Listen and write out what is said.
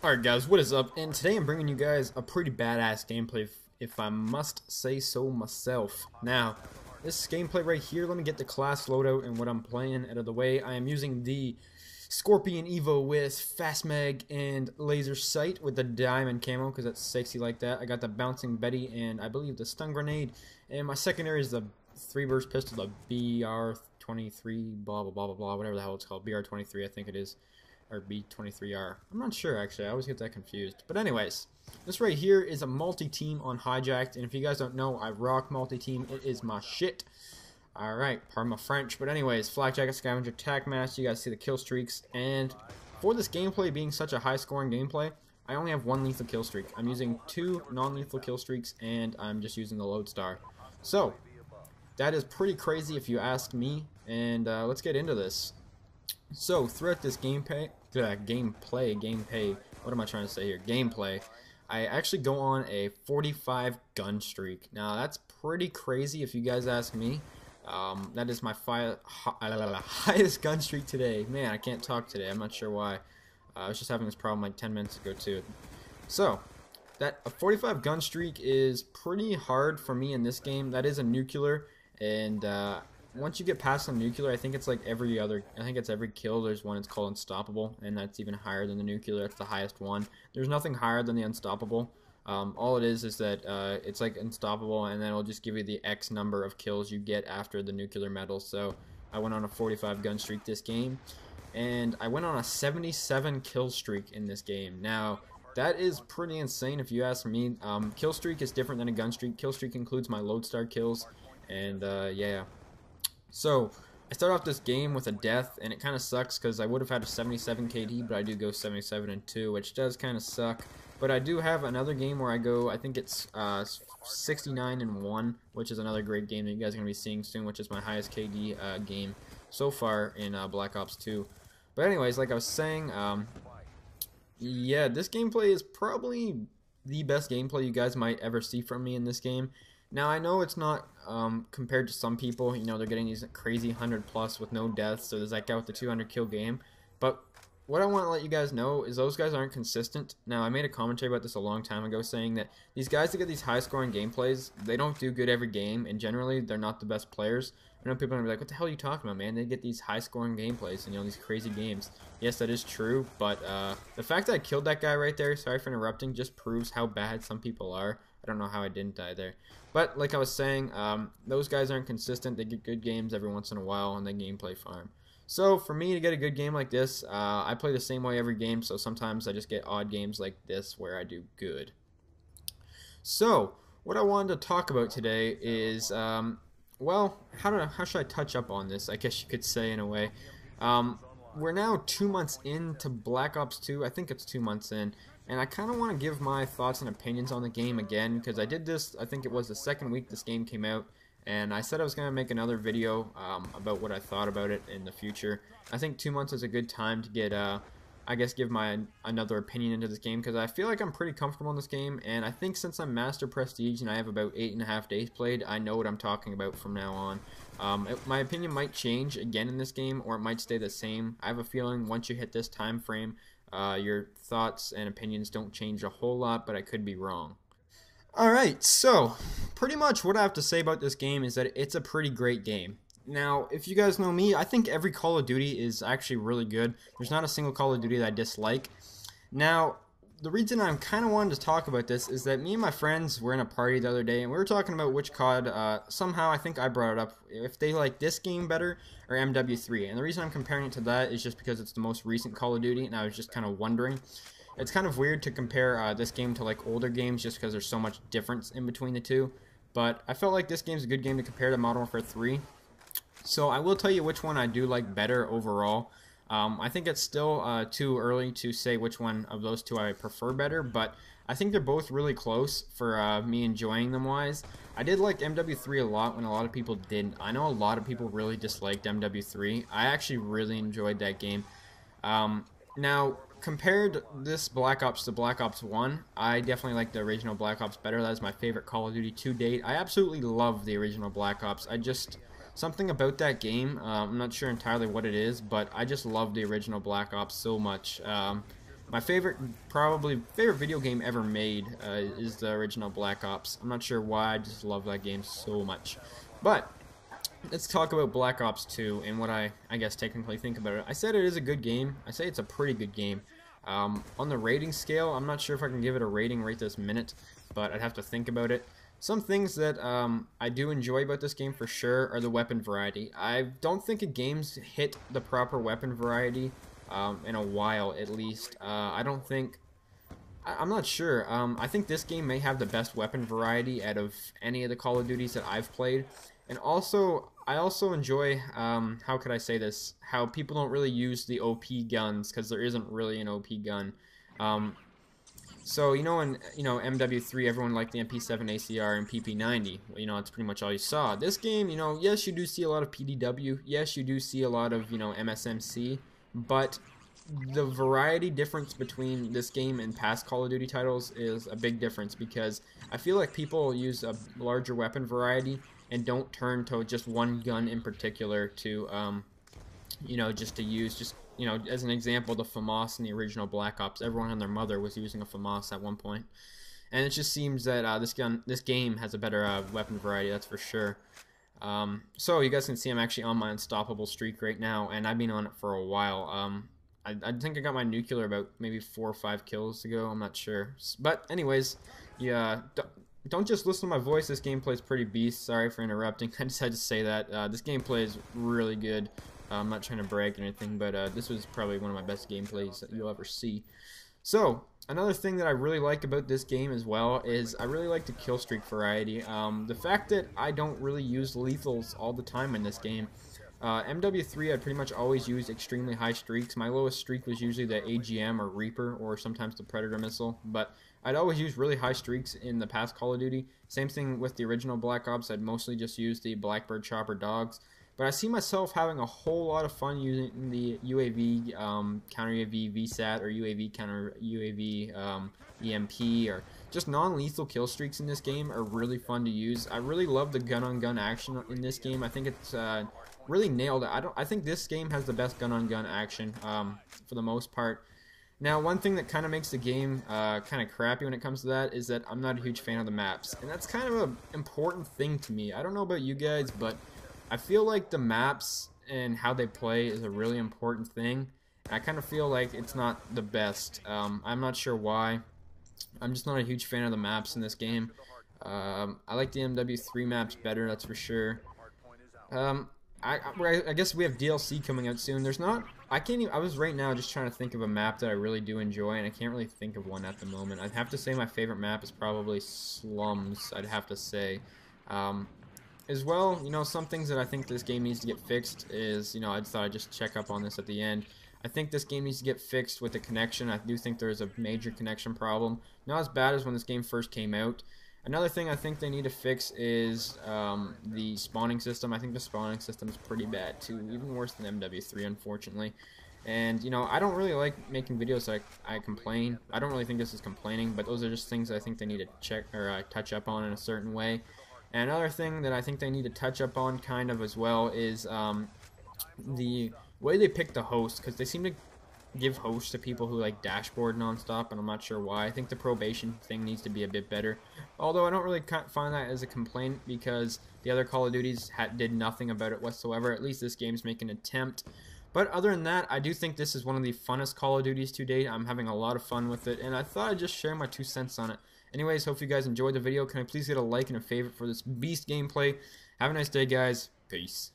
Alright guys, what is up? And today I'm bringing you guys a pretty badass gameplay, if I must say so myself. Now, this gameplay right here, let me get the class loadout and what I'm playing out of the way. I am using the Scorpion Evo with Fast Mag and Laser Sight with the Diamond Camo, because that's sexy like that. I got the Bouncing Betty and I believe the Stun Grenade. And my secondary is the 3-burst pistol, the BR-23, blah blah blah blah blah, whatever the hell it's called. BR-23 I think it is. Or B23R. I'm not sure actually, I always get that confused. But anyways, this right here is a multi-team on Hijacked, and if you guys don't know, I rock multi-team, it is my shit. Alright, pardon my French, but anyways, Flak Jacket, Scavenger, Tac Mask, you guys see the kill streaks, and for this gameplay being such a high scoring gameplay, I only have one lethal kill streak. I'm using 2 non-lethal kill streaks, and I'm just using the Lodestar. So, that is pretty crazy if you ask me, and let's get into this. So, throughout this gameplay, what am I trying to say here? Gameplay, I actually go on a 45 gun streak. Now, that's pretty crazy if you guys ask me. That is my highest gun streak today. Man, I can't talk today. I'm not sure why. I was just having this problem like 10 minutes ago, too. So, a 45 gun streak is pretty hard for me in this game. That is a nuclear, and once you get past the nuclear, I think it's like every kill, there's one, it's called Unstoppable, and that's even higher than the nuclear, that's the highest one. There's nothing higher than the Unstoppable. All it is that it's like Unstoppable, and then it'll just give you the X number of kills you get after the nuclear medal. So I went on a 45 gun streak this game, and I went on a 77 kill streak in this game. Now, that is pretty insane if you ask me. Kill streak is different than a gun streak. Kill streak includes my Lodestar kills, and yeah. So, I start off this game with a death, and it kind of sucks because I would have had a 77 KD, but I do go 77 and 2, which does kind of suck. But I do have another game where I go, I think it's 69 and 1, which is another great game that you guys are going to be seeing soon, which is my highest KD game so far in Black Ops 2. But anyways, like I was saying, yeah, this gameplay is probably the best gameplay you guys might ever see from me in this game. Now, I know it's not compared to some people, you know, they're getting these crazy 100+ with no deaths, so there's that guy with the 200 kill game, but what I want to let you guys know is those guys aren't consistent. Now, I made a commentary about this a long time ago saying that these guys that get these high scoring gameplays, they don't do good every game, and generally, they're not the best players. I know people are going to be like, what the hell are you talking about, man? They get these high scoring gameplays and, you know, these crazy games. Yes, that is true, but the fact that I killed that guy right there, sorry for interrupting, just proves how bad some people are. I don't know how I didn't die there. But like I was saying, those guys aren't consistent. They get good games every once in a while and they gameplay farm. So for me to get a good game like this, I play the same way every game, so sometimes I just get odd games like this where I do good. So what I wanted to talk about today is, well, how should I touch up on this, I guess you could say in a way. We're now 2 months into Black Ops 2, I think it's 2 months in, and I kind of want to give my thoughts and opinions on the game again, because I did this, I think it was the second week this game came out, and I said I was going to make another video about what I thought about it in the future. I think 2 months is a good time to get, I guess, give my another opinion into this game, because I feel like I'm pretty comfortable in this game, and I think since I'm Master Prestige and I have about 8.5 days played, I know what I'm talking about from now on. My opinion might change again in this game, or it might stay the same. I have a feeling once you hit this time frame, your thoughts and opinions don't change a whole lot, but I could be wrong. Alright, so pretty much what I have to say about this game is that it's a pretty great game. Now, if you guys know me, I think every Call of Duty is actually really good. There's not a single Call of Duty that I dislike. Now, the reason I'm kind of wanting to talk about this is that me and my friends were in a party the other day, and we were talking about which COD, somehow I think I brought it up, if they like this game better or MW3. And the reason I'm comparing it to that is just because it's the most recent Call of Duty, and I was just kind of wondering. It's kind of weird to compare this game to like older games just because there's so much difference in between the two. But I felt like this game's a good game to compare to Modern Warfare 3. So I will tell you which one I do like better overall. I think it's still too early to say which one of those two I prefer better, but I think they're both really close for me enjoying them wise. I did like MW3 a lot when a lot of people didn't. I know a lot of people really disliked MW3. I actually really enjoyed that game. Now, compared this Black Ops to Black Ops 1, I definitely like the original Black Ops better. That is my favorite Call of Duty to date. I absolutely love the original Black Ops. Something about that game, I'm not sure entirely what it is, but I just love the original Black Ops so much. my probably favorite video game ever made is the original Black Ops. I'm not sure why, I just love that game so much. But let's talk about Black Ops 2 and what I guess technically think about it. I said it is a good game. I say it's a pretty good game. On the rating scale, I'm not sure if I can give it a rating right this minute, but I'd have to think about it. Some things that I do enjoy about this game for sure are the weapon variety. I don't think a game's hit the proper weapon variety in a while, at least. I don't think... I'm not sure. I think this game may have the best weapon variety out of any of the Call of Duties that I've played. And also, I also enjoy, how could I say this, how people don't really use the OP guns, because there isn't really an OP gun. So, in MW3, everyone liked the MP7 ACR and PP90. That's pretty much all you saw. This game, yes, you do see a lot of PDW. Yes, you do see a lot of, MSMC. But the variety difference between this game and past Call of Duty titles is a big difference, because I feel like people use a larger weapon variety and don't turn to just one gun in particular to, just to use, as an example, the FAMAS in the original Black Ops. Everyone and their mother was using a FAMAS at one point. And it just seems that this game has a better weapon variety, that's for sure. So you guys can see I'm actually on my unstoppable streak right now, and I've been on it for a while. I think I got my nuclear about maybe 4 or 5 kills ago, I'm not sure. But anyways, yeah, don't just listen to my voice, this gameplay is pretty beast. Sorry for interrupting, I just had to say that. This gameplay is really good. I'm not trying to brag or anything, but this was probably one of my best gameplays that you'll ever see. So, another thing that I really like about this game as well is I really like the Killstreak variety. The fact that I don't really use lethals all the time in this game. MW3 I'd pretty much always use extremely high streaks. My lowest streak was usually the AGM or Reaper, or sometimes the Predator missile, but I'd always use really high streaks in the past Call of Duty. Same thing with the original Black Ops, I'd mostly just use the Blackbird Chopper Dogs. But I see myself having a whole lot of fun using the UAV, counter UAV VSAT, or UAV counter UAV EMP, or just non-lethal kill streaks in this game are really fun to use. I really love the gun-on-gun action in this game. I think it's really nailed it. I think this game has the best gun-on-gun action for the most part. Now, one thing that kind of makes the game kind of crappy when it comes to that is that I'm not a huge fan of the maps, and that's kind of an important thing to me. I don't know about you guys, but I feel like the maps and how they play is a really important thing. I kind of feel like it's not the best. I'm not sure why. I'm just not a huge fan of the maps in this game. I like the MW3 maps better, that's for sure. I guess we have DLC coming out soon. There's not... I was right now just trying to think of a map that I really do enjoy, and I can't really think of one at the moment. I'd have to say my favorite map is probably Slums, I'd have to say. As well, some things that I think this game needs to get fixed is, I thought I'd just check up on this at the end. I think this game needs to get fixed with the connection. I do think there's a major connection problem. Not as bad as when this game first came out. Another thing I think they need to fix is the spawning system. I think the spawning system is pretty bad too, even worse than MW3, unfortunately. And, I don't really like making videos like I complain. I don't really think this is complaining, but those are just things I think they need to check or touch up on in a certain way. And another thing that I think they need to touch up on kind of as well is the way they pick the host, because they seem to give hosts to people who like dashboard nonstop, and I'm not sure why. I think the probation thing needs to be a bit better, although I don't really find that as a complaint, because the other Call of Duties did nothing about it whatsoever. At least this game's making an attempt. But other than that, I do think this is one of the funnest Call of Duties to date. I'm having a lot of fun with it, and I thought I'd just share my 2 cents on it. Anyways, hope you guys enjoyed the video. Can I please get a like and a favorite for this beast gameplay? Have a nice day, guys. Peace.